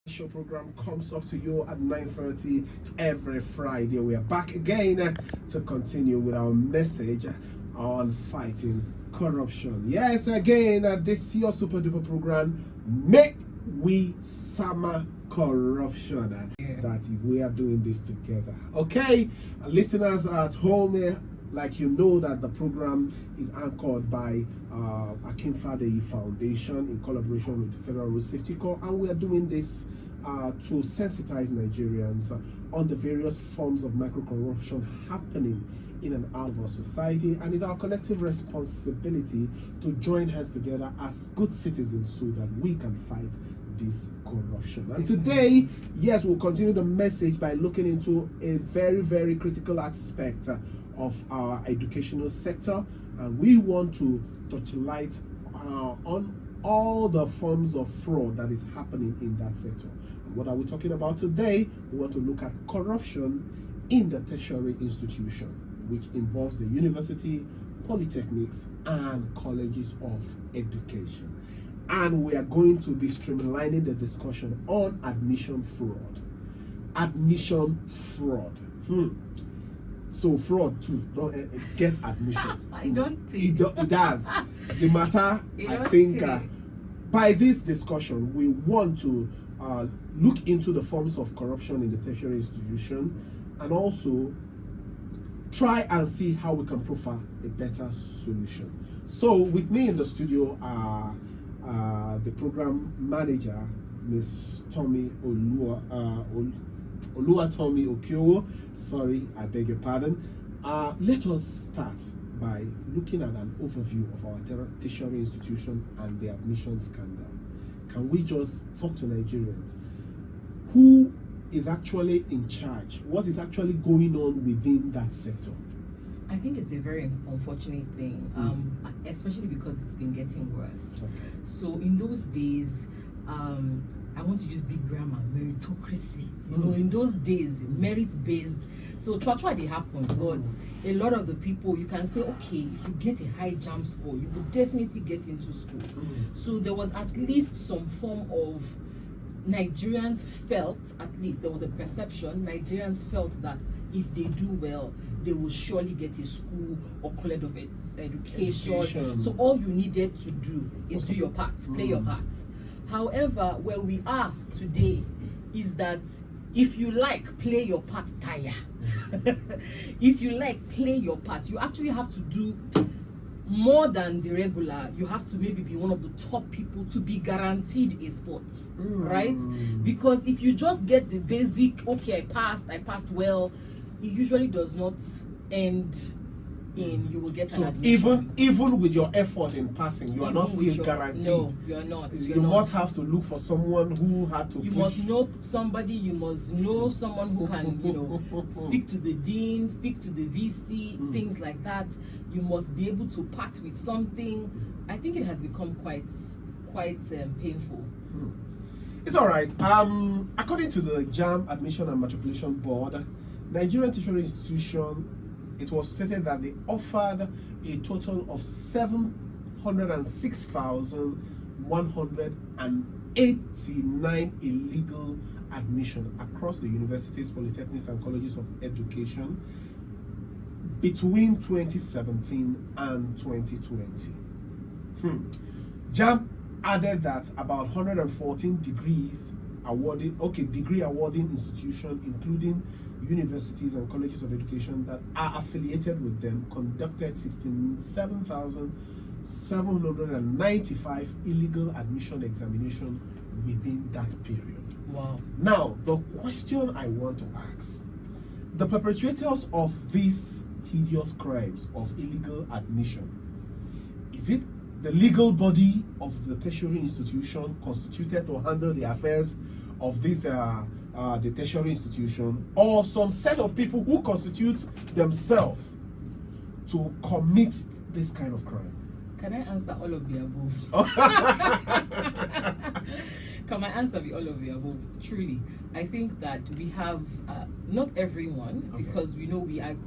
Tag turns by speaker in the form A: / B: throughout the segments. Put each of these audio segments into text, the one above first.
A: Show program comes up to you at 9:30 every Friday. We are back again to continue with our message on fighting corruption. Yes, again, this your super duper program, Make We Summer Corruption. That we are doing this together. Okay, listeners at home, like you know that the program is anchored by Akin Fadeyi Foundation in collaboration with Federal Road Safety Corps, and we are doing this to sensitize Nigerians on the various forms of micro-corruption happening in and out of our society, and it's our collective responsibility to join hands together as good citizens so that we can fight this corruption. And today, yes, we'll continue the message by looking into a very critical aspect of our educational sector, and we want to touch light on all the forms of fraud that is happening in that sector. And what are we talking about today? We want to look at corruption in the tertiary institution, which involves the university, polytechnics, and colleges of education. And we are going to be streamlining the discussion on admission fraud. Admission fraud. So fraud too, don't get admission.
B: I don't think
A: it does. The matter, I think, by this discussion, we want to look into the forms of corruption in the tertiary institution, and also try and see how we can profile a better solution. So with me in the studio are the program manager, Miss Tommy Oluwatomi Okiowo. Sorry, I beg your pardon. Let us start by looking at an overview of our tertiary institution and the admission scandal. Can we just talk to Nigerians? Who is actually in charge? What is actually going on within that sector?
B: I think it's a very unfortunate thing, especially because it's been getting worse.
A: Okay.
B: So in those days, I want to use big grammar, meritocracy. You know, in those days, merit-based. So try they happened, but a lot of the people, you can say, okay, if you get a high jump score, you will definitely get into school. So there was at least some form of Nigerians felt, at least there was a perception, Nigerians felt that if they do well, they will surely get a school or college of education. So all you needed to do is do your part, play your part. However, where we are today is that if you like, play your part, tire. If you like, play your part. You actually have to do more than the regular. You have to maybe be one of the top people to be guaranteed a spot, right? Because if you just get the basic, okay, I passed well, it usually does not end in you will get an admission.
A: Even with your effort in passing, you are not still guaranteed.
B: No, you are not.
A: You must have to look for someone who had to.
B: You must know somebody. You must know someone who can, you know, speak to the dean, speak to the VC, things like that. You must be able to part with something. I think it has become quite painful.
A: It's all right. According to the JAMB Admission and Matriculation Board, Nigerian tertiary institution, it was stated that they offered a total of 706,189 illegal admission across the universities, polytechnics, and colleges of education between 2017 and 2020. JAMB added that about 114 degree awarding institutions, including universities and colleges of education that are affiliated with them, conducted 67,795 illegal admission examinations within that period.
B: Wow.
A: Now, the question I want to ask, the perpetrators of these hideous crimes of illegal admission, is it the legal body of the tertiary institution constituted to handle the affairs of this the tertiary institution, or some set of people who constitute themselves to commit this kind of crime?
B: Can I answer all of the above? Can I answer all of the above? Truly, I think that we have not everyone, because we know we have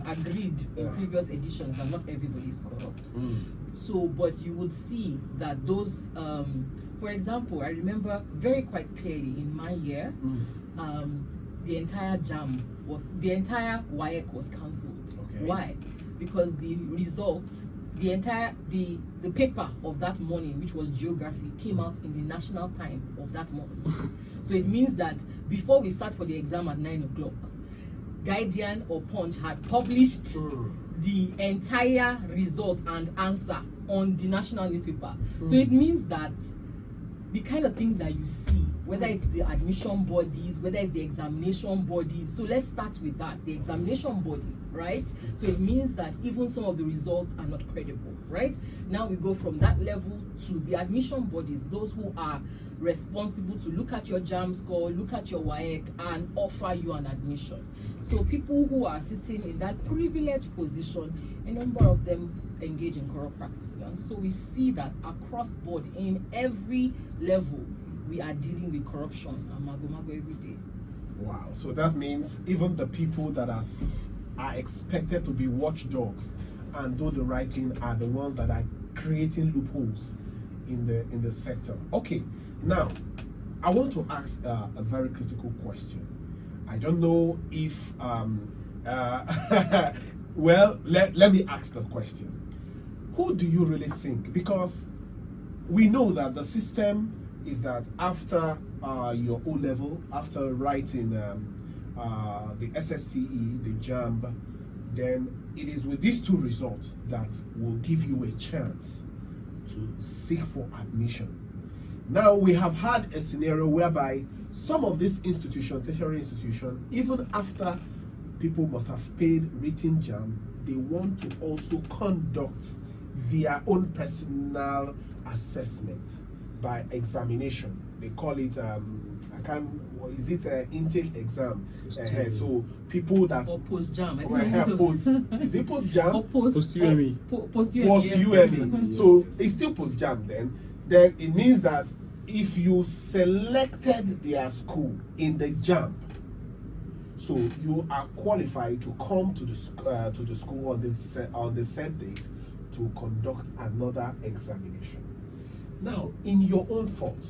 B: agreed in previous editions that not everybody is corrupt. So, but you would see that those, for example, I remember very quite clearly in my year, the entire the entire WAEC was cancelled.
A: Okay.
B: Why? Because the results, the paper of that morning, which was geography, came out in the national time of that morning. So it means that before we start for the exam at 9 o'clock, Guardian or Punch had published the entire result and answer on the national newspaper. So it means that the kind of things that you see, whether it's the admission bodies, whether it's the examination bodies. So let's start with that, the examination bodies, right? So it means that even some of the results are not credible, right? Now we go from that level to the admission bodies, those who are responsible to look at your JAM score, look at your WAEC, and offer you an admission. So people who are sitting in that privileged position, a number of them engage in corrupt practices. And so we see that across board, in every level, we are dealing with corruption and mago every day.
A: Wow. So that means even the people that are expected to be watchdogs and do the right thing are the ones that are creating loopholes in the sector. Okay. Now, I want to ask a very critical question. I don't know if well, let me ask the question. Who do you really think? Because we know that the system is that after your O level, after writing the SSCE, the JAMB, then it is with these two results that will give you a chance to seek for admission. Now, we have had a scenario whereby some of these institutions, tertiary institutions, even after people must have paid written JAM, they want to also conduct their own personal assessment by examination. They call it intake exam? So people that
B: post JAM.
A: Is it post JAM?
C: Post UME.
B: Post
A: UME. So it's still post JAM then. Then it means that if you selected their school in the JAM, so you are qualified to come to the school on the said date to conduct another examination. Now, in your own thought,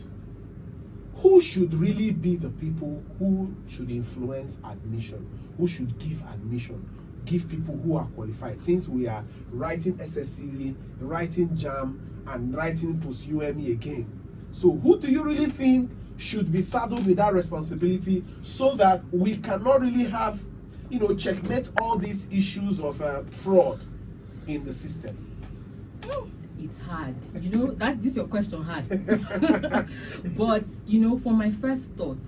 A: who should really be the people who should influence admission, who should give admission, give people who are qualified? Since we are writing SSC, writing JAM, and writing post UME again, so who do you really think should be saddled with that responsibility so that we cannot really have, checkmate all these issues of fraud in the system?
B: It's hard, that this your question hard. But for my first thought,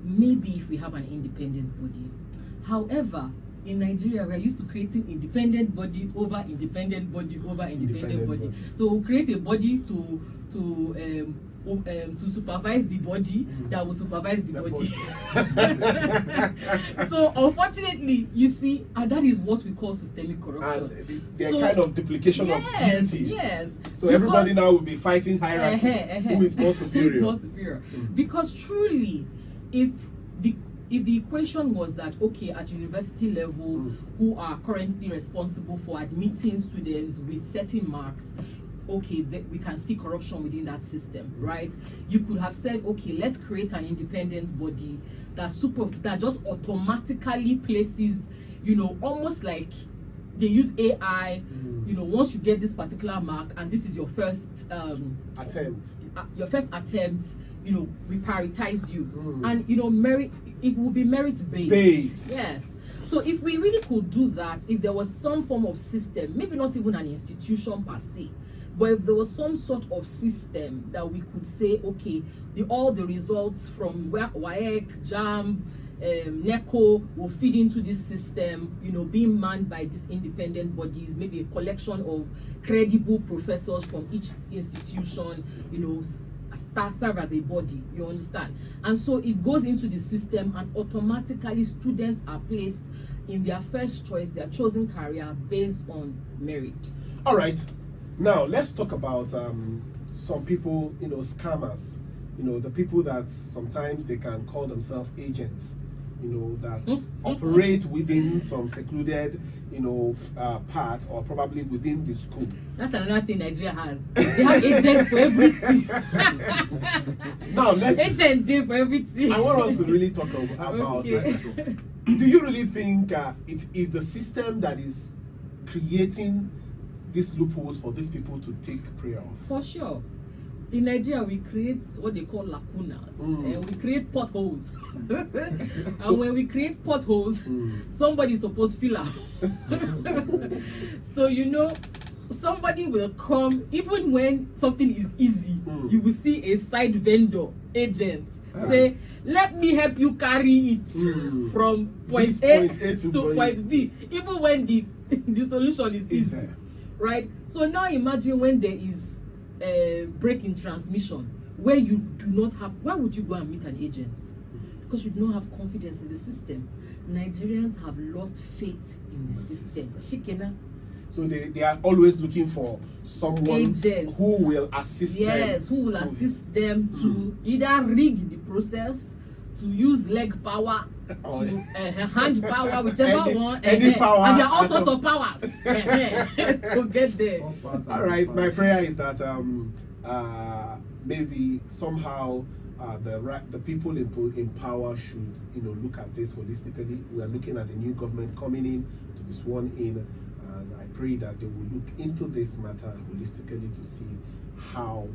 B: maybe if we have an independent body. However, in Nigeria, we are used to creating independent body over independent body over independent body. So we'll create a body to supervise the body that will supervise the body. So unfortunately, you see, and that is what we call systemic corruption.
A: And the kind of duplication of duties.
B: Yes.
A: So everybody now will be fighting hierarchy. Who is more superior?
B: Who is more superior? Because truly, if the equation was that, okay, at university level, who are currently responsible for admitting students with certain marks, okay, we can see corruption within that system, right? You could have said, okay, let's create an independent body that just automatically places, almost like they use AI, once you get this particular mark and this is your first attempt, we prioritize you, and merit. It will be merit based. Yes. So if we really could do that, if there was some form of system, maybe not even an institution per se, but if there was some sort of system that we could say, okay, all the results from WAEC, JAM, NECO will feed into this system, being manned by these independent bodies, maybe a collection of credible professors from each institution, serve as a body, you understand? And so it goes into the system, and automatically students are placed in their first choice, their chosen career based on merit.
A: All right. Now let's talk about some people, scammers. The people that sometimes they can call themselves agents. you know, that operate within some secluded, you know, part, or probably within the school.
B: That's another thing Nigeria has. They have agents for everything.
A: Now let's
B: agent day for everything.
A: I want us to really talk about
B: Okay.
A: Do you really think it is the system that is creating these loopholes for these people to take prey off?
B: For sure. In Nigeria, we create what they call lacunas, and we create potholes. And when we create potholes, somebody is supposed to fill out. So, you know, somebody will come, even when something is easy, you will see a side vendor, agent, say, let me help you carry it from point A to point B, even when the solution is easy, right? So now imagine when there is a break in transmission, where you do not have, why would you go and meet an agent? Because you do not have confidence in the system. Nigerians have lost faith in the system. Shikena.
A: So they are always looking for someone
B: Agents.
A: who will assist them.
B: Yes, who will assist them to either rig the process, to use leg power, to hand power, whichever one,
A: any power,
B: and there are all sorts of powers to get there.
A: All right, my prayer is that maybe somehow the people in power should, you know, look at this holistically. We are looking at the new government coming in to be sworn in, and I pray that they will look into this matter holistically to see how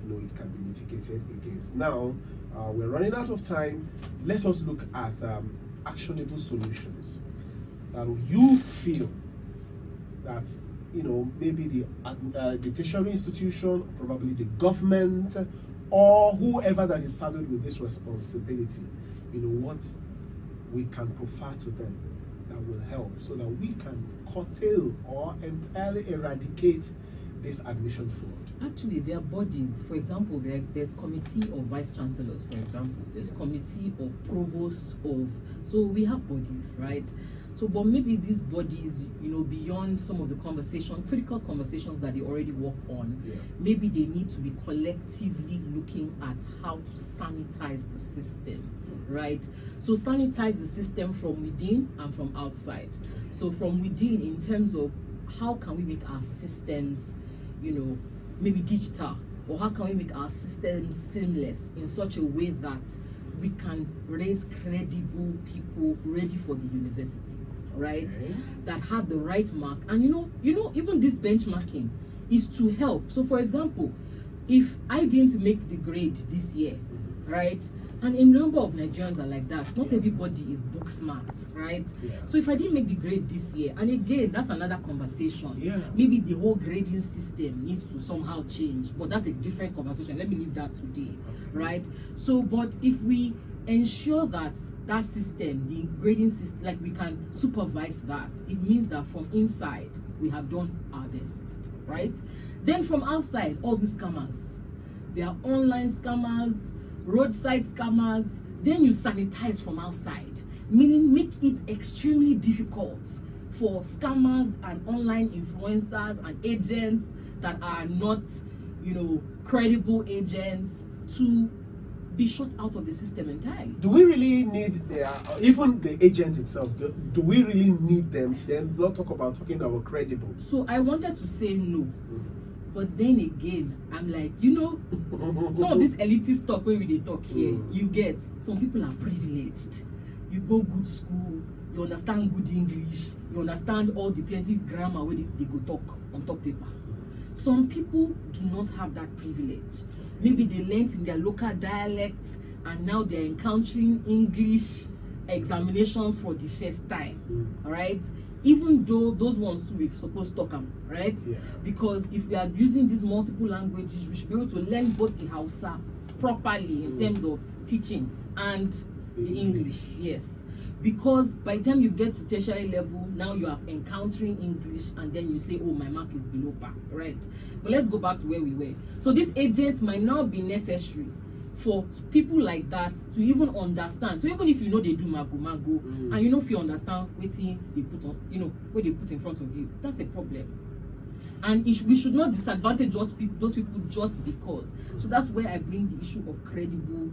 A: you know, it can be mitigated against. Now we're running out of time. Let us look at actionable solutions that you feel that, you know, maybe the tertiary institution, probably the government, or whoever that is saddled with this responsibility, you know, what we can proffer to them that will help, so that we can curtail or entirely eradicate this admission fraud.
B: Actually, there are bodies. For example, there's committee of vice chancellors, for example. There's committee of provost of, so we have bodies, right? So, but maybe these bodies, you know, beyond some of the critical conversations that they already work on, maybe they need to be collectively looking at how to sanitize the system, right? So sanitize the system from within and from outside. So from within, in terms of how can we make our systems, you know, maybe digital, or how can we make our systems seamless in such a way that we can raise credible people ready for the university, right? That have the right mark. And you know, even this benchmarking is to help. So for example, if I didn't make the grade this year, right? And a number of Nigerians are like that. Not everybody is book smart, right? So if I didn't make the grade this year, and again, that's another conversation. Maybe the whole grading system needs to somehow change, but that's a different conversation. Let me leave that today, right? So, but if we ensure that that system, the grading system, like we can supervise that, it means that from inside, we have done our best, right? Then from outside, all these scammers, they are online scammers, roadside scammers. Then you sanitize from outside, meaning make it extremely difficult for scammers and online influencers and agents that are not, you know, credible agents to be shut out of the system entirely.
A: Do we really need even the agent itself? Do we really need them? Then not talking about credible.
B: So I wanted to say no. But then again, I'm like, you know, some of this elitist talk where they talk here, you get, some people are privileged. You go good school, you understand good English, you understand all the plenty grammar where they go talk on top paper. Some people do not have that privilege. Maybe they learned in their local dialect and now they're encountering English examinations for the first time, all right? Even though those ones too we're supposed to talk them, right? Because if we are using these multiple languages, we should be able to learn both the Hausa properly in terms of teaching and the English, yes. Because by the time you get to tertiary level, now you are encountering English and then you say, oh, my mark is below par, right? But let's go back to where we were. So these agents might now be necessary for people like that to even understand. So even if you know they do mago and you know if you understand what they put on, you know, what they put in front of you, that's a problem. And we should not disadvantage those people just because. So that's where I bring the issue of credible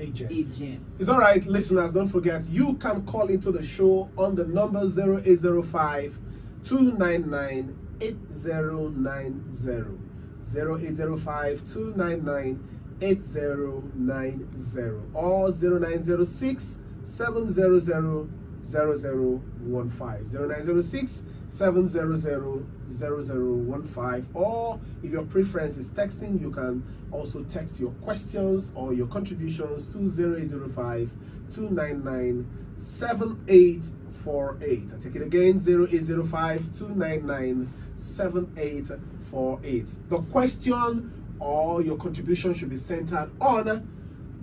A: agents. It's all right, listeners, don't forget, you can call into the show on the number 0805 299 8090. 0805 299 8090 or 0906 700 0015. 0906 700 0015. Or if your preference is texting, you can also text your questions or your contributions to 0805 299 7848. I take it again, 0805 299 7848. The question or your contribution should be centered on: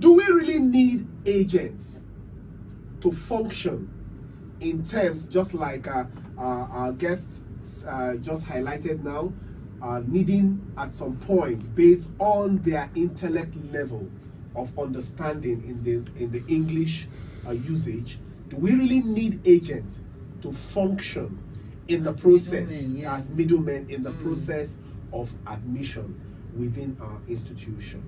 A: do we really need agents to function in terms, just like our guests just highlighted now, needing at some point, based on their intellect level of understanding in the English usage, do we really need agents to function in the process, as middlemen in the process of admission within our institution?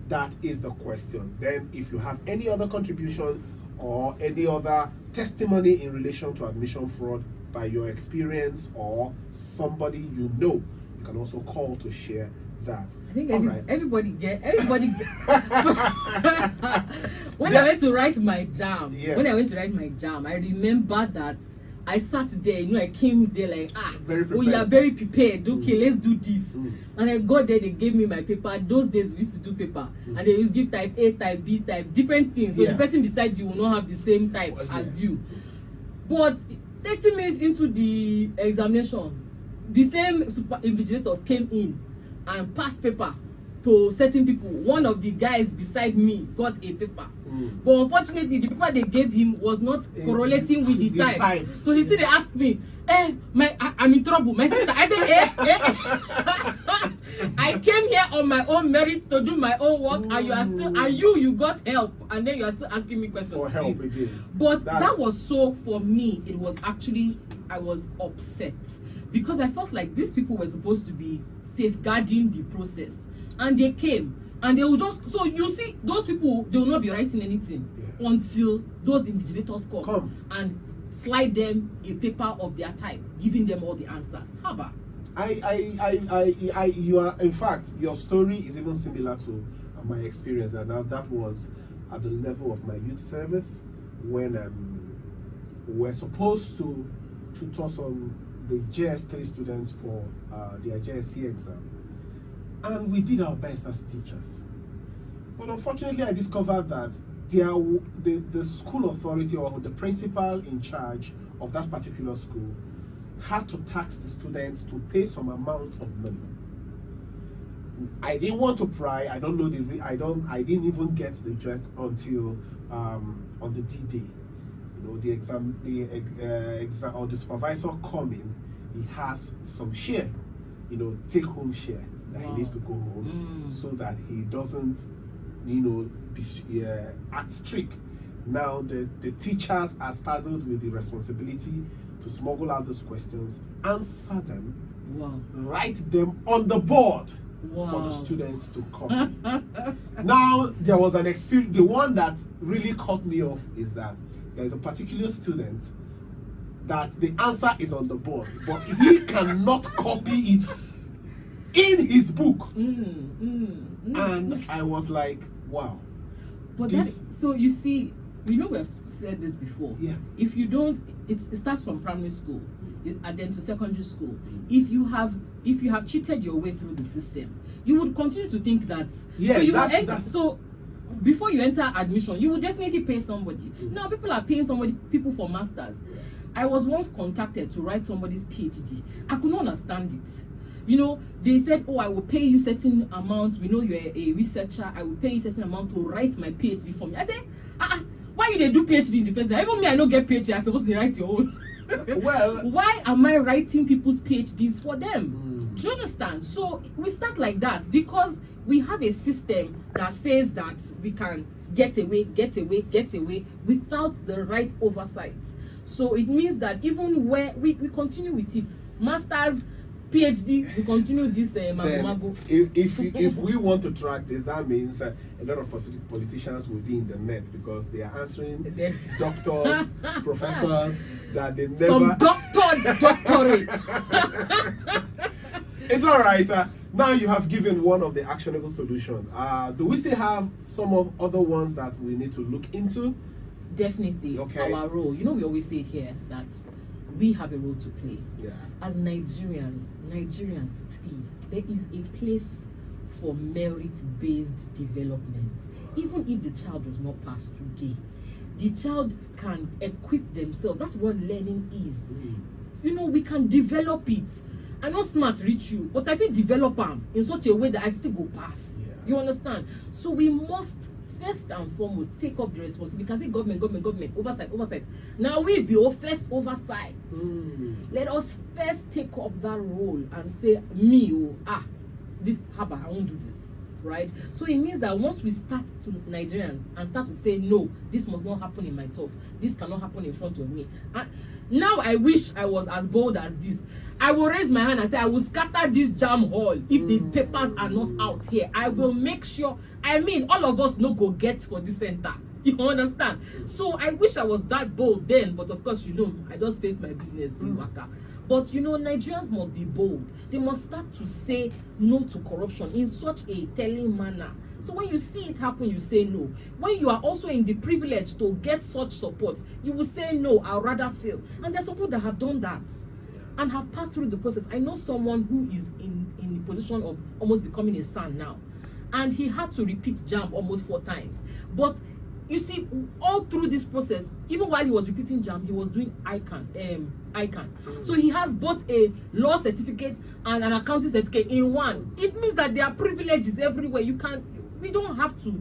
A: That is the question. Then if you have any other contribution or any other testimony in relation to admission fraud by your experience or somebody you know, you can also call to share that.
B: I think everybody get when I went to write my jam, I remember that I sat there, I came there like, you are very prepared. Okay, let's do this. And I got there, they gave me my paper. Those days we used to do paper, and they used to give type A, type B, type, different things. So the person beside you will not have the same type as you. But 30 minutes into the examination, the same super invigilators came in and passed paper to certain people. One of the guys beside me got a paper, but unfortunately the paper they gave him was not correlating with the type. So he said, they asked me, I'm in trouble, my sister. I said, I came here on my own merits to do my own work, and you are still, and you got help, and then you are still asking me questions
A: for help again.
B: But that was, so for me, it was actually, I was upset, because I felt like these people were supposed to be safeguarding the process, and they came and they will just, so you see, those people, they will not be writing anything until those invigilators come and slide them a paper of their type, giving them all the answers. How about?
A: You are, in fact, your story is even similar to my experience, and now that was at the level of my youth service, when we're supposed to tutor some the JS3 students for their JSC exam, and we did our best as teachers. But unfortunately, I discovered that the school authority or the principal in charge of that particular school had to tax the students to pay some amount of money. I didn't want to pry. I don't know I didn't even get the check until on the D-Day. The exam or the supervisor coming, he has some share, take home share that he needs to go home, so that he doesn't act strict. Now the teachers are saddled with the responsibility to smuggle out those questions, answer them, write them on the board for the students to come. Now there was an experience. The one that really caught me off is that there is a particular student that the answer is on the board, but he cannot copy it in his book. And I was like, wow.
B: But so you see, we have said this before. If you don't, it starts from primary school and then to secondary school. If you have cheated your way through the system, you would continue to think that. So before you enter admission, you will definitely pay somebody. Now people are paying people for masters. I was once contacted to write somebody's PhD. I could not understand it. They said, I will pay you certain amount. We know you're a researcher. I will pay you certain amount to write my PhD for me. I said, why you they do PhD in the first place? Even me, I don't get PhD. I'm supposed to write your own.
A: Well,
B: why am I writing people's PhDs for them? Do you understand? So we start like that because we have a system that says that we can get away without the right oversight. So it means that even where we continue with it, masters, PhD, we continue this
A: Then
B: mago.
A: if we want to track this, that means a lot of politicians will be in the net because they are answering doctors, professors that they never.
B: Some doctorate.
A: It's all right. Now you have given one of the actionable solutions. Do we still have some of other ones that we need to look into?
B: Definitely.
A: Okay.
B: Our role. You know, we always say it here that we have a role to play.
A: Yeah.
B: As Nigerians, please, there is a place for merit-based development. Even if the child does not pass today, the child can equip themselves. That's what learning is. You know, we can develop it. I know smart reach you, but I can develop them in such a way that I still go pass.
A: Yeah.
B: You understand? So we must first and foremost take up the responsibility. Because government, oversight. Now we be our first oversight. Let us first take up that role and say, this haba, I won't do this. Right? So it means that once we start to Nigerians and start to say, no, this must not happen in my turf, this cannot happen in front of me. And now I wish I was as bold as this. I will raise my hand and say, I will scatter this jam hall if the papers are not out here. I will make sure, I mean, all of us no go get for this center. You understand? So I wish I was that bold then, but of course, you know, I just face my business in Waka. But you know, Nigerians must be bold. They must start to say no to corruption in such a telling manner. So when you see it happen, you say no. When you are also in the privilege to get such support, you will say no, I'd rather fail. And there's people that have done that and have passed through the process. I know someone who is in the position of almost becoming a son now. And he had to repeat JAMB almost 4 times. But you see, all through this process, even while he was repeating JAMB, he was doing ICANN. So he has both a law certificate and an accounting certificate in one. It means that there are privileges everywhere. We don't have to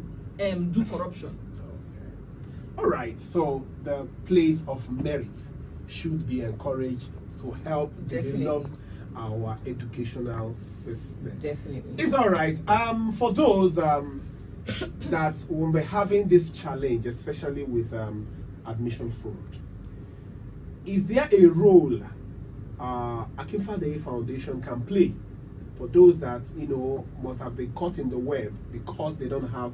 B: do corruption.
A: Okay. All right. So the place of merit should be encouraged to help develop our educational system.
B: Definitely.
A: It's all right. For those that will be having this challenge, especially with admission fraud, is there a role Akin Fadeyi Foundation can play for those that, you know, must have been caught in the web because they don't have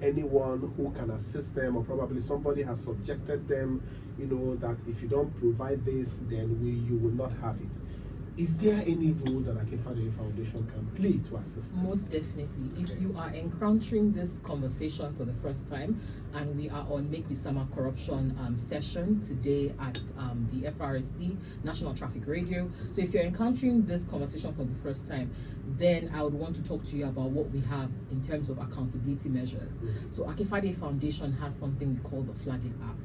A: anyone who can assist them, or probably somebody has subjected them, you know, that if you don't provide this, then you will not have it. Is there any role that Akin Fadeyi Foundation can play to assist them?
B: Most definitely. If you are encountering this conversation for the first time, and we are on Make Wisama Corruption session today at the FRSC, National Traffic Radio. So if you're encountering this conversation for the first time, then I would want to talk to you about what we have in terms of accountability measures. So Akin Fadeyi Foundation has something we call the Flag It app.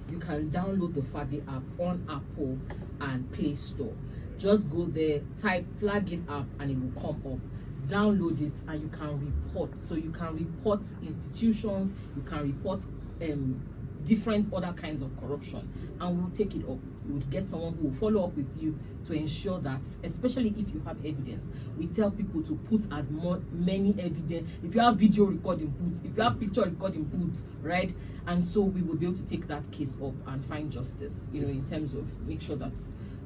B: You can download the Flag It app on Apple and Play Store. Just go there, type Flag It app, and it will come up. Download it and you can report. So you can report institutions, you can report different other kinds of corruption, and we'll take it up. We would get someone who will follow up with you to ensure that, especially if you have evidence, we tell people to put as many evidence. If you have video recording, put. If you have picture recording, put, right? And so we will be able to take that case up and find justice, you know, in terms of make sure that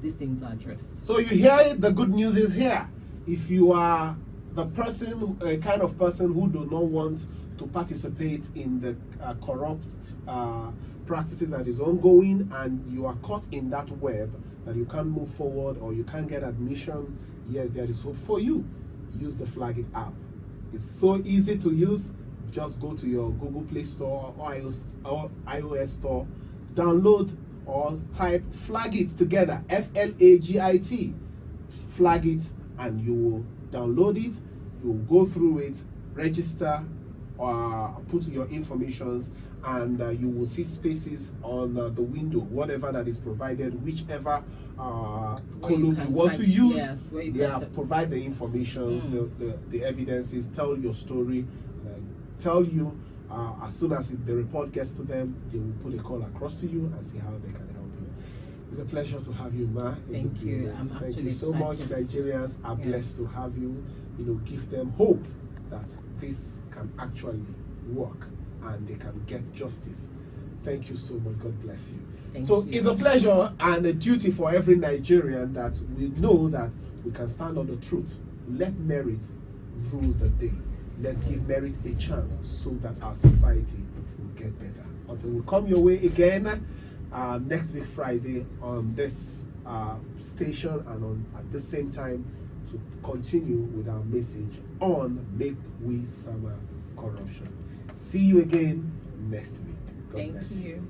B: these things are addressed.
A: So you hear it, the good news is here. If you are the person, kind of person who do not want to participate in the corrupt practices that is ongoing, and you are caught in that web, that you can't move forward or you can't get admission, yes, there is hope for you. Use the Flag It app. It's so easy to use. Just go to your Google Play Store or iOS Store, download or type Flag It together, FLAGIT, Flag It, and you will download it. You will go through it, register, put your informations, and you will see spaces on the window, whatever that is provided, whichever column you want to use.
B: Yes,
A: provide the information, the evidences, tell your story, tell you. As soon as the report gets to them, they will put a call across to you and see how they can help you. It's a pleasure to have you, Ma.
B: Thank you.
A: Thank you so much. Nigerians are blessed to have you. You know, give them hope that this can actually work and they can get justice. Thank you so much. God bless you.
B: Thank you.
A: It's a pleasure and a duty for every Nigerian that we know that we can stand on the truth. Let merit rule the day. Let's give merit a chance so that our society will get better. Until we come your way again next week Friday on this station and on at the same time to continue with our message on Make We Summer Corruption. See you again next week. God bless.
B: Thank you.